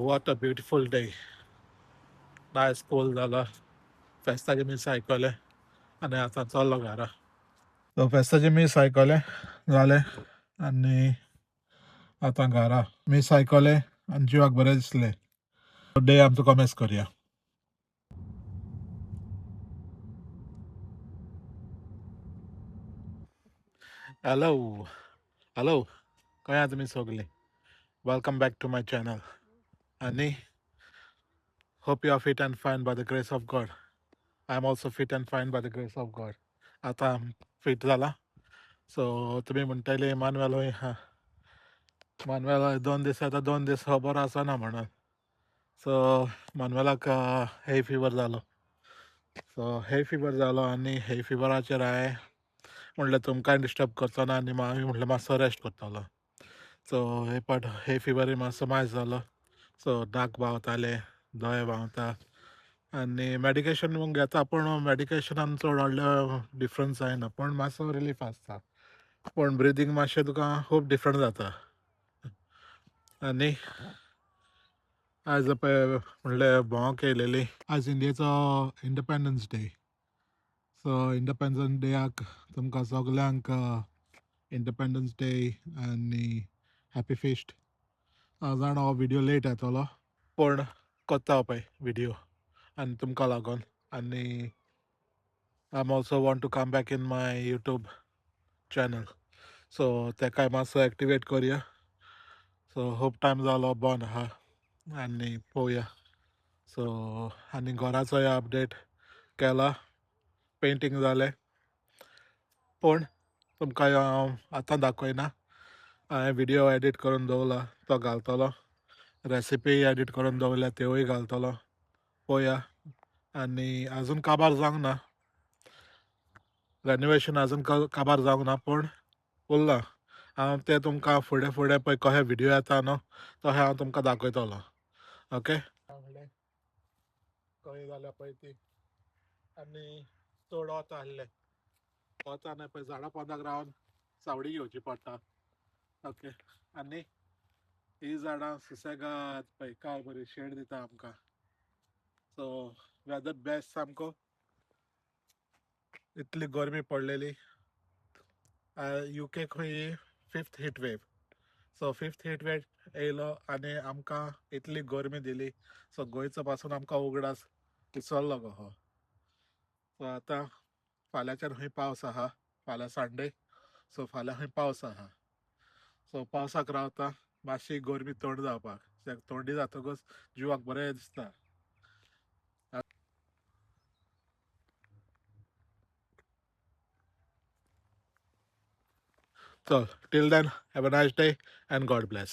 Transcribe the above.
what a beautiful day. Nice cool झाला. फेस्ताचे मीस आयकले आनी आतां चल्लो घरा. सो फेस्ताचे मीस आयकले जाले आनी आतां घरा. मीस आयकले आनी जिवाक बरें दिसलें. डे आमचो कमेस करया. Hello. Hello. खंय आहा तुमी सगळीं? Welcome back to my channel. Ani, hope you are fit and fine by the grace of God. I am also fit and fine by the grace of God. आतां fit जाला. So तुमी म्हणटाले मानवेल हूंय हा. मानवेल 2 दीस आतां 2 दीस हो बरो आसना म्हणून. सो मानवेलाक हे फिवर जालो. सो हे फिवर जालो आनी हे फिवराचेर हांवें म्हणलें तुमकांय डिस्टर्ब करचो ना आनी हांवें म्हणलें मातसो रेस्ट करतलो. सो हे पाट हे फिवरूय मातसो मायज जालो. सो नाक भावताले, दोळे भावता आनी मेडिकेशन म्हूण घेता पूण मेडिकेशनान चड व्हडलो डिफरन्स जायना पूण मातसो रिलीफ आसता. पूण ब्रिदींग मातशें तुका खूब डिफरंट जाता. आनी आयज पळय म्हणलें भोंवोंक येयलेलीं. आयज इंडियेचो इंडिपेंडन्स डे. सो इंडिपेंडन्स डेयाक तुमकां सगल्यांक इंडिपेंडन्स डे आनी हॅपी फिस्ट. हांव जाणा हो व्हिडियो लेट येतलो पूण कोत्ता पळय व्हिडियो आनी तुमकां लागून. आनी I am also want to come back in my YouTube channel. So तेकाय मातसो एक्टिवेट करया. सो खूब टायम जालो बंद आहा आनी पळोवया. सो आनी घराचोय अपडेट केला. पेंटींग जालें पूण तुमकां हांव आतां दाखयना. हांवें व्हिडियो एडीट करून दवरला तो घालतलो. रेसिपी एडीट करून दवरल्या त्योय घालतलो. पळोवया. आनी आजून काबार जावंक ना. रेनोवेशन आजून काबार जावंक ना पूण उरलां. हांव तें तुमकां फुडें फुडें पळय कशे व्हिडियो येता न्हू तशें हांव तुमकां दाखयतलो. ओके. खंय जाल्या पळय ती आनी चड वत आहलें. वत न्हय पळय झाडां पोंदाक रावन सावळी घेवची पडटा. ओके. आनी ही झाडां सुसेगाद पळय काय बरी शेड दिता आमकां. सो वेदर बेस्ट सामको. इतली गरमी पडलेली. UK खंय 5th heat wave. So 5th heat wave येयलो आनी आमकां इतली गरमी दिली. सो गोंयचो पासून आमकां उगडास इसवल्लो कहो. सो आतां फाल्यांच्यान खंय पावस आहा. फाल्यां संडे. सो फाल्यां खंय पावस आहा. सो पावसाक रावता मातशी गरमी थंड जावपाक. थंडी जातकच जिवाक बरें दिसता. So till then, have a nice day and God bless.